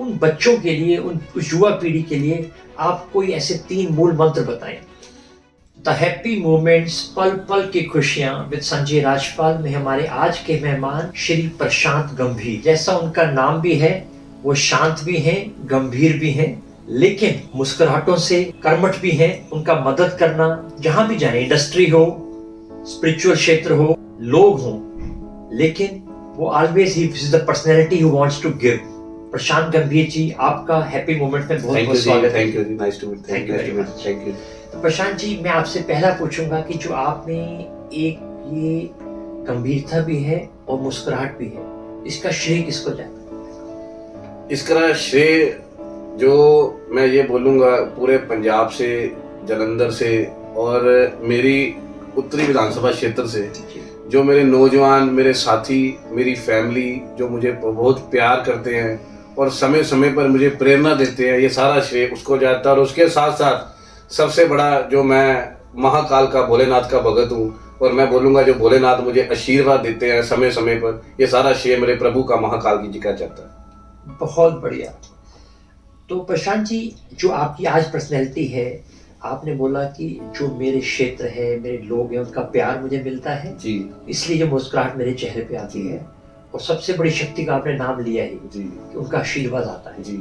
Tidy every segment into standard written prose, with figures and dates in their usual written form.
उन बच्चों के लिए, उस युवा पीढ़ी के लिए आप कोई ऐसे 3 मूल मंत्र बताएं। द हैप्पी मोमेंट्स, पल पल की खुशियां विद संजय राजपाल में हमारे आज के मेहमान श्री प्रशांत गंभीर। जैसा उनका नाम भी है, वो शांत भी हैं, गंभीर भी हैं, लेकिन मुस्कुराहटों से कर्मठ भी हैं। उनका मदद करना, जहां भी जाए, इंडस्ट्री हो, स्पिरिचुअल क्षेत्र हो, लोग हों, लेकिन वो ऑलवेज ही is the personality who wants to give. Prashant Gambhir ji, आपका हैप्पी मोमेंट में बहुत बहुत स्वागत है। Thank you ji, nice to meet, thank you very much. Thank you. तो प्रशांत जी, मैं आपसे पहला पूछूंगा कि जो आपने एक ये गंभीरता भी है और मुस्कुराहट भी है, इसका श्रेय किसको जाता है? इसका श्रेय जो मैं ये बोलूँगा पूरे पंजाब से, जलंधर से और मेरी उत्तरी विधानसभा क्षेत्र से जो मेरे नौजवान, मेरे साथी, मेरी फैमिली जो मुझे बहुत प्यार करते हैं और समय समय पर मुझे प्रेरणा देते हैं, ये सारा श्रेय उसको जाता है। और उसके साथ साथ सबसे बड़ा जो मैं महाकाल का, भोलेनाथ का भगत हूँ, और मैं बोलूँगा जो भोलेनाथ मुझे आशीर्वाद देते हैं समय समय पर, ये सारा श्रेय मेरे प्रभु का, महाकाल जी का जाता है। बहुत बढ़िया। तो प्रशांत जी, जो आपकी आज पर्सनैलिटी है, आपने बोला कि जो मेरे क्षेत्र है, मेरे लोग हैं, उनका प्यार मुझे मिलता है जी, इसलिए ये मुस्कुराहट मेरे चेहरे पे आती है। और सबसे बड़ी शक्ति का आपने नाम लिया है जी, कि उनका आशीर्वाद आता है जी,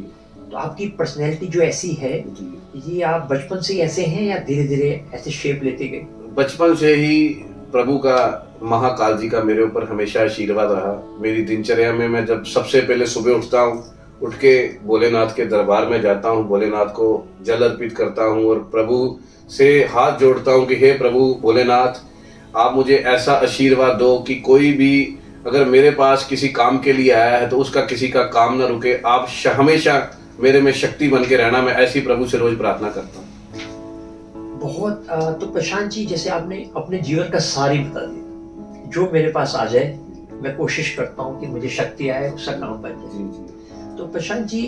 तो आपकी पर्सनैलिटी जो ऐसी है, जी। ये आप बचपन से ही ऐसे हैं या धीरे धीरे ऐसे शेप लेते गए? बचपन से ही प्रभु का, महाकाल जी का मेरे ऊपर हमेशा आशीर्वाद रहा। मेरी दिनचर्या में मैं जब सबसे पहले सुबह उठता हूँ, उठ के भोलेनाथ के दरबार में जाता हूँ, भोलेनाथ को जल अर्पित करता हूँ और प्रभु से हाथ जोड़ता हूँ कि हे प्रभु भोलेनाथ, आप मुझे ऐसा आशीर्वाद दो कि कोई भी अगर मेरे पास किसी काम के लिए आया है तो उसका किसी का काम ना रुके। आप हमेशा मेरे में शक्ति बन के रहना। मैं ऐसी प्रभु से रोज प्रार्थना करता हूँ। बहुत तो प्रशांत जी, जैसे आपने अपने जीवन का सार ही बता दिया, जो मेरे पास आ जाए मैं कोशिश करता हूँ कि मुझे शक्ति आए, उसका काम बन जाए। जी जी। तो प्रशांत जी,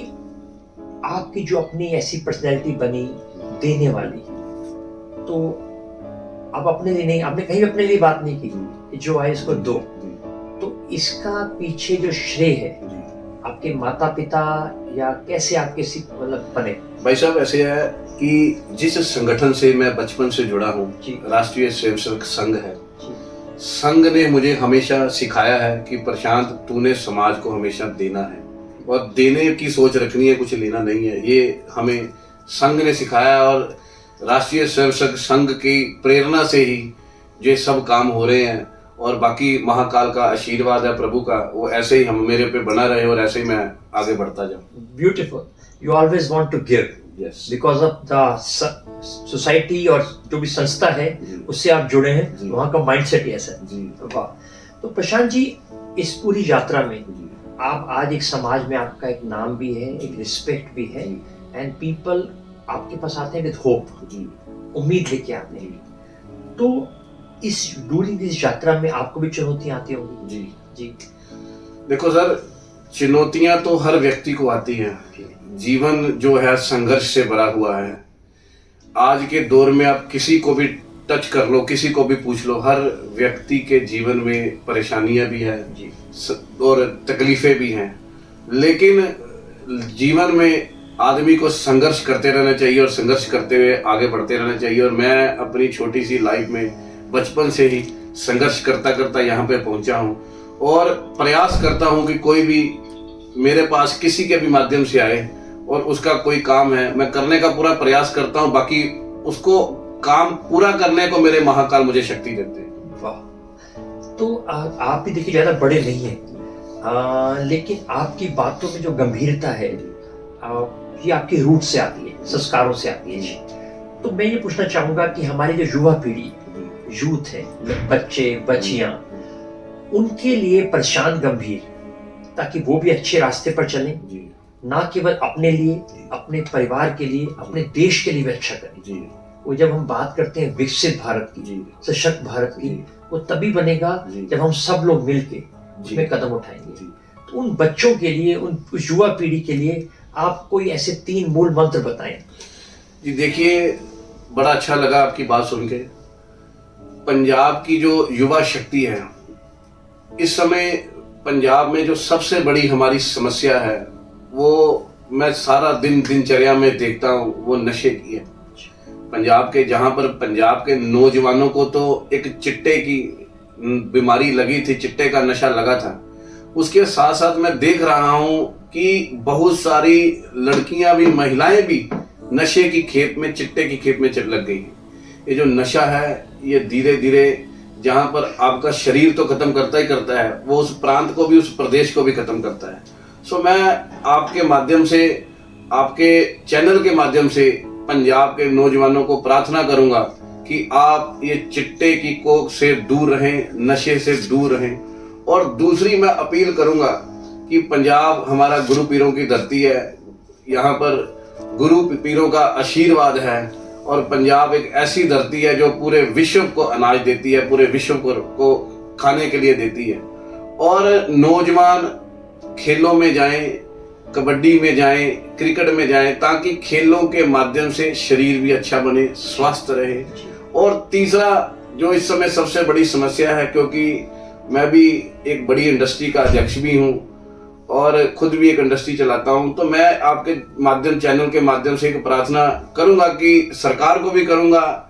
आपकी जो अपनी ऐसी पर्सनैलिटी बनी देने वाली, तो आप अपने लिए नहीं, आपने कहीं अपने लिए बात नहीं की कि जो आए इसको दो, तो इसका पीछे जो श्रेय है आपके माता पिता या कैसे आपके मतलब बने? भाई साहब, ऐसे है कि जिस संगठन से मैं बचपन से जुड़ा हूँ, राष्ट्रीय स्वयंसेवक संघ है, संघ ने मुझे हमेशा सिखाया है कि प्रशांत, तूने समाज को हमेशा देना है और देने की सोच रखनी है, कुछ लेना नहीं है। ये हमें संघ ने सिखाया और राष्ट्रीय स्वयंसेवक संघ की प्रेरणा से ही ये सब काम हो रहे हैं। और बाकी महाकाल का आशीर्वाद है प्रभु का, वो ऐसे ही हम मेरे पे बना रहे और ऐसे ही मैं आगे बढ़ता जाऊं। Beautiful. You always want to give because of the society और जो भी संस्था है उससे आप जुड़े हैं, वहाँ का माइंडसेट ही ऐसा है। वाह। तो प्रशांत जी, इस पूरी यात्रा में आप आज एक समाज में आपका एक नाम भी है, एक रिस्पेक्ट भी है, एंड पीपल आपके पास आते हैं विद होप, उम्मीद लेके आते हैं। तो इस डूरिंग इस यात्रा में आपको भी चुनौतियां आती होंगी? जी जी। देखो सर, चुनौतियां तो हर व्यक्ति को आती हैं। जीवन जो है संघर्ष से भरा हुआ है। आज के दौर में आप किसी को भी टच कर लो, किसी को भी पूछ लो, हर व्यक्ति के जीवन में परेशानियां भी हैं और तकलीफें भी हैं। लेकिन जीवन में आदमी को संघर्ष करते रहना चाहिए और संघर्ष करते हुए आगे बढ़ते रहना चाहिए। और मैं अपनी छोटी सी लाइफ में बचपन से ही संघर्ष करता करता यहाँ पे पहुंचा हूँ और प्रयास करता हूँ कि कोई भी मेरे पास किसी के भी माध्यम से आए और उसका कोई काम है, मैं करने का पूरा प्रयास करता हूँ। बाकी उसको काम पूरा करने को मेरे महाकाल मुझे शक्ति देते हैं। वाह। तो आप भी देखिए ज्यादा बड़े नहीं हैं, लेकिन आपकी बातों में जो गंभीरता है ये आपके रूट से आती है, संस्कारों से आती है। तो मैं ये पूछना चाहूंगा कि हमारी जो युवा पीढ़ी, यूथ है, बच्चे बच्चियां, उनके लिए प्रशांत गंभीर, ताकि वो भी अच्छे रास्ते पर चलें, ना केवल अपने लिए, अपने परिवार के लिए, अपने देश के लिए भी अच्छा करें। वो जब हम बात करते हैं विकसित भारत की, सशक्त भारत की, वो तभी बनेगा जब हम सब लोग मिलके उसमें कदम उठाएंगे। तो उन बच्चों के लिए, उस युवा पीढ़ी के लिए आप कोई ऐसे 3 मूल मंत्र बताएं। जी देखिए, बड़ा अच्छा लगा आपकी बात सुन के। पंजाब की जो युवा शक्ति है, इस समय पंजाब में जो सबसे बड़ी हमारी समस्या है वो मैं सारा दिन दिनचर्या में देखता हूँ वो नशे की है। पंजाब के, जहाँ पर पंजाब के नौजवानों को तो एक चिट्टे की बीमारी लगी थी, चिट्टे का नशा लगा था। उसके साथ साथ मैं देख रहा हूँ कि बहुत सारी लड़कियां भी, महिलाएं भी नशे की खेप में, चिट्टे की खेप में लग गई हैं। ये जो नशा है ये धीरे धीरे जहाँ पर आपका शरीर तो खत्म करता ही करता है, वो उस प्रांत को भी, उस प्रदेश को भी खत्म करता है। सो मैं आपके माध्यम से, आपके चैनल के माध्यम से पंजाब के नौजवानों को प्रार्थना करूंगा कि आप ये चिट्टे की कोख से दूर रहें, नशे से दूर रहें। और दूसरी मैं अपील करूंगा कि पंजाब हमारा गुरु पीरों की धरती है, यहाँ पर गुरु पीरों का आशीर्वाद है और पंजाब एक ऐसी धरती है जो पूरे विश्व को अनाज देती है, पूरे विश्व को खाने के लिए देती है। और नौजवान खेलों में जाएं, कबड्डी में जाएं, क्रिकेट में जाएं, ताकि खेलों के माध्यम से शरीर भी अच्छा बने, स्वस्थ रहे। और तीसरा जो इस समय सबसे बड़ी समस्या है, क्योंकि मैं भी एक बड़ी इंडस्ट्री का अध्यक्ष भी हूँ और खुद भी एक इंडस्ट्री चलाता हूँ, तो मैं आपके माध्यम, चैनल के माध्यम से एक प्रार्थना करूंगा कि सरकार को भी करूंगा,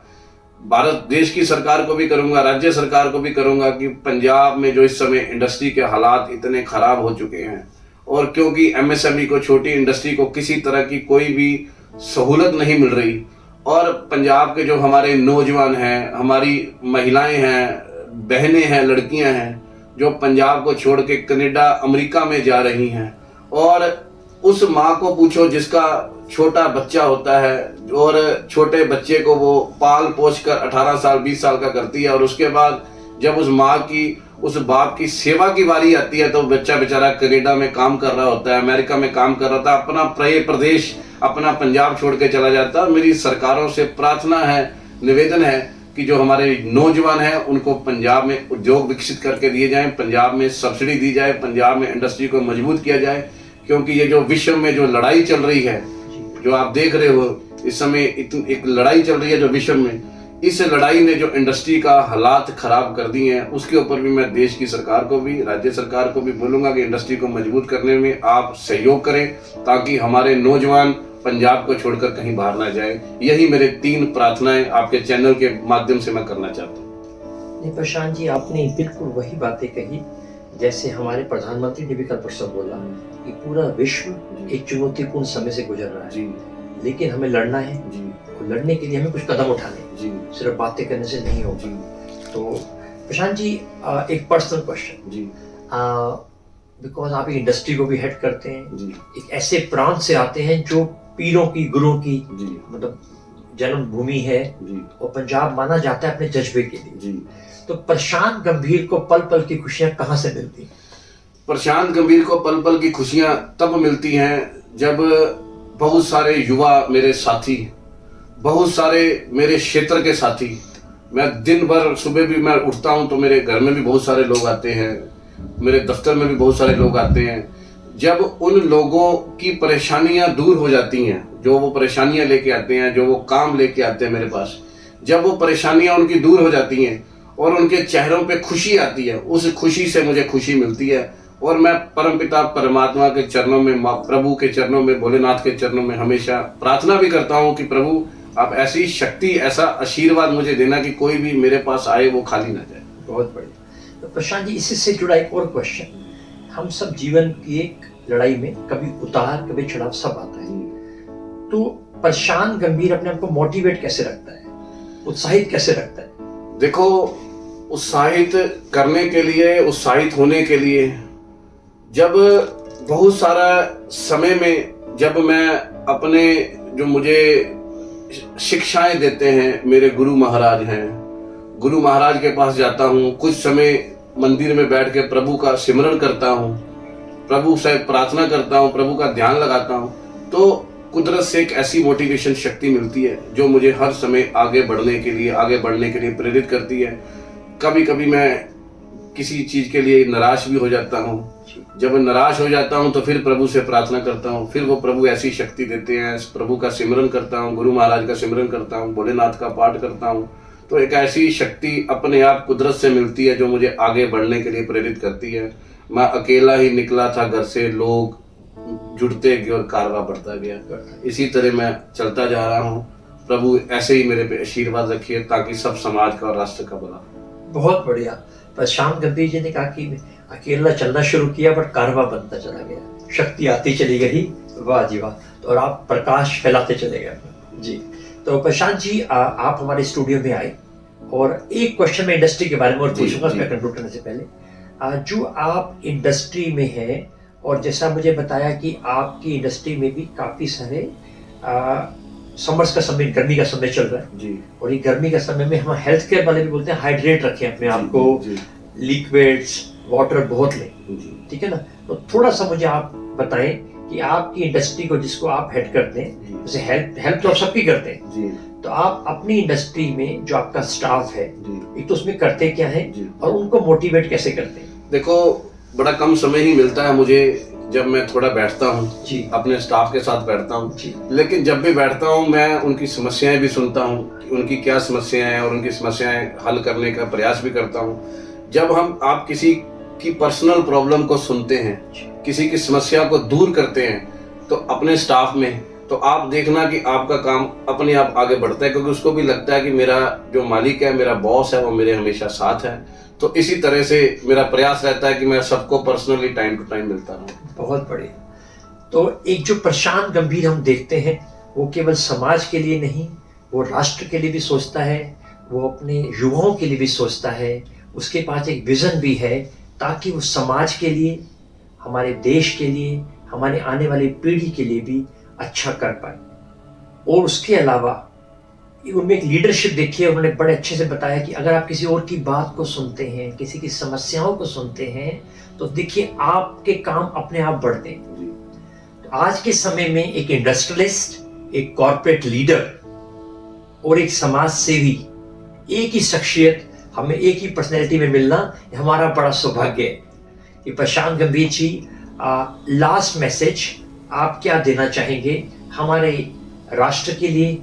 भारत देश की सरकार को भी करूंगा, राज्य सरकार को भी करूंगा कि पंजाब में जो इस समय इंडस्ट्री के हालात इतने खराब हो चुके हैं, और क्योंकि एमएसएमई को, छोटी इंडस्ट्री को किसी तरह की कोई भी सहूलत नहीं मिल रही, और पंजाब के जो हमारे नौजवान हैं, हमारी महिलाएं हैं, बहनें हैं, लड़कियां हैं, जो पंजाब को छोड़ के कनाडा, अमेरिका में जा रही हैं, और उस माँ को पूछो जिसका छोटा बच्चा होता है और छोटे बच्चे को वो पाल पोष कर 18 साल 20 साल का करती है, और उसके बाद जब उस माँ की, उस बाप की सेवा की बारी आती है तो बच्चा बेचारा कनाडा में काम कर रहा होता है, अमेरिका में काम कर रहा था, अपना प्रदेश, अपना पंजाब छोड़ के चला जाता है। मेरी सरकारों से प्रार्थना है, निवेदन है कि जो हमारे नौजवान हैं उनको पंजाब में उद्योग विकसित करके दिए जाएं, पंजाब में सब्सिडी दी जाए, पंजाब में इंडस्ट्री को मजबूत किया जाए। क्योंकि ये जो विश्व में जो लड़ाई चल रही है, जो आप देख रहे हो इस समय, एक लड़ाई चल रही है जो विश्व में, इस लड़ाई ने जो इंडस्ट्री का हालात खराब कर दिए हैं, उसके ऊपर भी मैं देश की सरकार को भी, राज्य सरकार को भी बोलूंगा कि इंडस्ट्री को मजबूत करने में आप सहयोग करें, ताकि हमारे नौजवान पंजाब को छोड़कर कहीं बाहर ना जाए। यही मेरे 3 प्रार्थनाएं आपके चैनल के माध्यम से मैं करना चाहता हूँ। नहीं प्रशांत जी, आपने बिल्कुल वही बातें कही जैसे हमारे प्रधानमंत्री ने भी कल परसों बोला कि पूरा विश्व एक चुनौतीपूर्ण समय से गुजर रहा है जी, लेकिन हमें लड़ना है जी, और लड़ने के लिए हमें कुछ कदम उठाने हैं, जी, सिर्फ बातें करने से नहीं होगा। तो प्रशांत जी, एक पर्सनल क्वेश्चन जी, बिकॉज आप इंडस्ट्री को भी हेड करते हैं, जी, एक ऐसे प्रांत से आते हैं जो पीरों की, गुरुओं की जी, मतलब जन्मभूमि है, जी, और पंजाब माना जाता है अपने जज्बे के लिए। जी। तो प्रशांत गंभीर को पल पल की खुशियां कहाँ से मिलती हैं? प्रशांत गंभीर को पल पल की खुशियां तब मिलती हैं जब बहुत सारे युवा मेरे साथी, बहुत सारे मेरे क्षेत्र के साथी, मैं दिन भर सुबह भी मैं उठता हूं तो मेरे घर में भी बहुत सारे लोग आते हैं, मेरे दफ्तर में भी बहुत सारे लोग आते हैं। जब उन लोगों की परेशानियां दूर हो जाती हैं, जो वो परेशानियां लेके आते हैं, जो वो काम लेके आते हैं मेरे पास, जब वो परेशानियां उनकी दूर हो जाती हैं और उनके चेहरों पे खुशी आती है, उस खुशी से मुझे खुशी मिलती है। और मैं परमपिता परमात्मा के चरणों में, प्रभु के चरणों में, भोलेनाथ के चरणों में हमेशा प्रार्थना भी करता हूँ कि प्रभु आप ऐसी शक्ति, ऐसा आशीर्वाद मुझे देना कि कोई भी मेरे पास आए वो खाली ना जाए। बहुत बढ़िया। तो प्रशांत जी, इसी से जुड़ा एक और क्वेश्चन, हम सब जीवन की एक लड़ाई में कभी उतार कभी चढ़ाव सब आता है, तो प्रशांत गंभीर अपने आप को मोटिवेट कैसे रखता है, उत्साहित कैसे रखता है? देखो, उत्साहित करने के लिए, उत्साहित होने के लिए, जब बहुत सारा समय में जब मैं अपने, जो मुझे शिक्षाएं देते हैं मेरे गुरु महाराज हैं, गुरु महाराज के पास जाता हूँ, कुछ समय मंदिर में बैठ के प्रभु का सिमरन करता हूँ, प्रभु से प्रार्थना करता हूँ, प्रभु का ध्यान लगाता हूँ, तो कुदरत से एक ऐसी मोटिवेशन शक्ति मिलती है जो मुझे हर समय आगे बढ़ने के लिए प्रेरित करती है। कभी कभी मैं किसी चीज के लिए निराश भी हो जाता हूँ, जब निराश हो जाता हूँ तो फिर प्रभु से प्रार्थना करता हूँ, फिर वो प्रभु ऐसी शक्ति देते हैं, प्रभु का सिमरन करता हूँ, गुरु महाराज का सिमरन करता हूँ, भोलेनाथ का पाठ करता हूँ, तो एक ऐसी शक्ति अपने आप कुदरत से मिलती है जो मुझे आगे बढ़ने के लिए प्रेरित करती है। मैं अकेला ही निकला था घर से, लोग जुड़ते गए और कारवा बढ़ता गया। इसी तरह मैं चलता जा रहा हूँ। प्रभु ऐसे ही मेरे पे आशीर्वाद रखिए ताकि सब समाज का और राष्ट्र का भला। बहुत बढ़िया। प्रशांत गंभीर जी ने कहा कि अकेला चलना शुरू किया बट कारवा बनता चला गया, शक्ति आती चली गई। वाह जी वाह। तो और आप प्रकाश फैलाते चले गए जी। तो प्रशांत जी आप हमारे स्टूडियो में आए और एक क्वेश्चन मैं इंडस्ट्री के बारे में और पूछूंगा मैं कंक्लूड करने से पहले। जो आप इंडस्ट्री में है और जैसा मुझे बताया कि आपकी इंडस्ट्री में भी काफी सारे समर्स का समय, गर्मी का समय चल रहा है जी। और ये गर्मी का समय में हम हेल्थ केयर वाले भी बोलते हैं हाइड्रेट रखें अपने आप को, लिक्विड्स वाटर बहुत लें, ठीक है ना। तो थोड़ा सा मुझे आप बताएं कि आपकी इंडस्ट्री को जिसको आप हेड करते हैं, जैसे हेल्प तो आप सबकी करते हैं जी, तो आप अपनी इंडस्ट्री में जो आपका स्टाफ है जी, एक तो उसमें करते क्या है जी। और उनको मोटिवेट कैसे करते हैं? देखो, बड़ा कम समय ही मिलता है मुझे जब मैं थोड़ा बैठता हूँ जी, अपने स्टाफ के साथ बैठता हूँ। जी, लेकिन जब भी बैठता हूँ मैं उनकी समस्याएं भी सुनता हूँ कि उनकी क्या समस्याएं हैं और उनकी समस्याएं हल करने का प्रयास भी करता हूँ। जब आप किसी की पर्सनल प्रॉब्लम को सुनते हैं, किसी की समस्या को दूर करते हैं तो अपने स्टाफ में, तो आप देखना कि आपका काम अपने आप आगे बढ़ता है, क्योंकि उसको भी लगता है कि मेरा जो मालिक है, मेरा बॉस है, वो मेरे हमेशा साथ है। तो इसी तरह से मेरा प्रयास रहता है कि मैं सबको पर्सनली टाइम टू टाइम मिलता रहूं। बहुत बढ़िया। तो एक जो प्रशांत गंभीर हम देखते हैं वो केवल समाज के लिए नहीं, वो राष्ट्र के लिए भी सोचता है, वो अपने युवाओं के लिए भी सोचता है। उसके पास एक विजन भी है ताकि वो समाज के लिए, हमारे देश के लिए, हमारे आने वाली पीढ़ी के लिए भी अच्छा कर पाए। और उसके अलावा उनमें एक लीडरशिप देखी है। उन्होंने बड़े अच्छे से बताया कि अगर आप किसी और की बात को सुनते हैं, किसी की समस्याओं को सुनते हैं तो देखिए आपके काम अपने आप बढ़ते हैं। तो आज के समय में एक इंडस्ट्रियलिस्ट, एक कॉर्पोरेट लीडर और एक समाज सेवी, एक ही शख्सियत, हमें एक ही पर्सनैलिटी में मिलना हमारा बड़ा सौभाग्य है। कि प्रशांत गंभीर जी, लास्ट मैसेज आप क्या देना चाहेंगे हमारे राष्ट्र के लिए?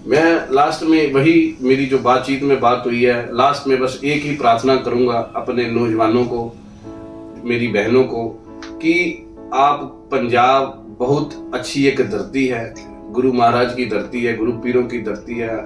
मैं लास्ट में वही मेरी जो बातचीत में बात हुई है, लास्ट में बस एक ही प्रार्थना करूंगा अपने नौजवानों को, मेरी बहनों को, कि आप पंजाब बहुत अच्छी एक धरती है, गुरु महाराज की धरती है, गुरु पीरों की धरती है।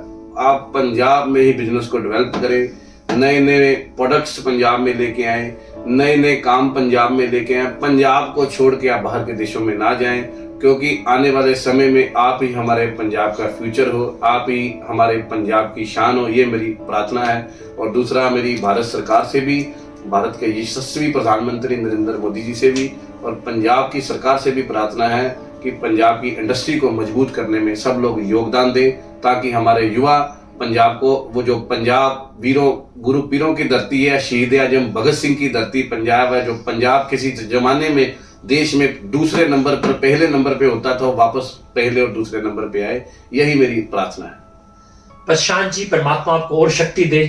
आप पंजाब में ही बिजनेस को डेवलप करें, नए नए प्रोडक्ट्स पंजाब में लेके आए, नए नए काम पंजाब में लेके आए। पंजाब को छोड़ के आप बाहर के देशों में ना जाएं, क्योंकि आने वाले समय में आप ही हमारे पंजाब का फ्यूचर हो, आप ही हमारे पंजाब की शान हो, ये मेरी प्रार्थना है। और दूसरा, मेरी भारत सरकार से भी, भारत के यशस्वी प्रधानमंत्री नरेंद्र मोदी जी से भी और पंजाब की सरकार से भी प्रार्थना है कि पंजाब की इंडस्ट्री को मजबूत करने में सब लोग योगदान दें, ताकि हमारे युवा पंजाब को, वो जो पंजाब वीरों, गुरु पीरों की धरती है, शहीद आजम भगत सिंह की धरती पंजाब है, जो पंजाब किसी जमाने में देश में दूसरे नंबर पर, पहले नंबर पे होता था, वापस पहले और दूसरे नंबर पे आए। यही मेरी प्रार्थना है। प्रशांत जी, परमात्मा आपको और शक्ति दे,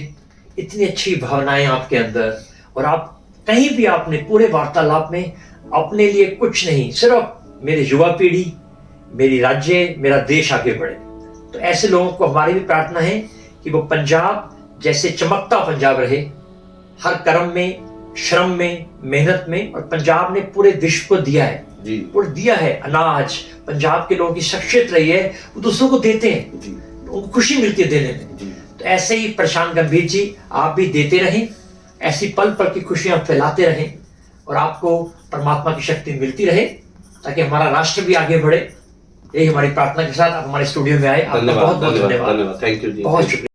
इतनी अच्छी भावनाएं आपके अंदर, और आप कहीं भी आपने पूरे वार्तालाप में अपने लिए कुछ नहीं, सिर्फ मेरी युवा पीढ़ी, मेरी राज्य, मेरा देश आगे बढ़े। तो ऐसे लोगों को हमारी भी प्रार्थना है कि वो पंजाब जैसे चमकता पंजाब रहे, हर कर्म में, श्रम में, मेहनत में। और पंजाब ने पूरे विश्व को दिया है जी, और दिया है अनाज। पंजाब के लोगों की शख्सियत रही है, वो दूसरों को देते हैं जी, उनको खुशी मिलती है देने में जी। तो ऐसे ही प्रशांत गंभीर जी, आप भी देते रहें, ऐसी पल पल की खुशियां फैलाते रहें और आपको परमात्मा की शक्ति मिलती रहे ताकि हमारा राष्ट्र भी आगे बढ़े। यही हमारी प्रार्थना के साथ आप हमारे स्टूडियो में आए। आपका बहुत बहुत धन्यवाद। थैंक यू जी, बहुत शुक्रिया।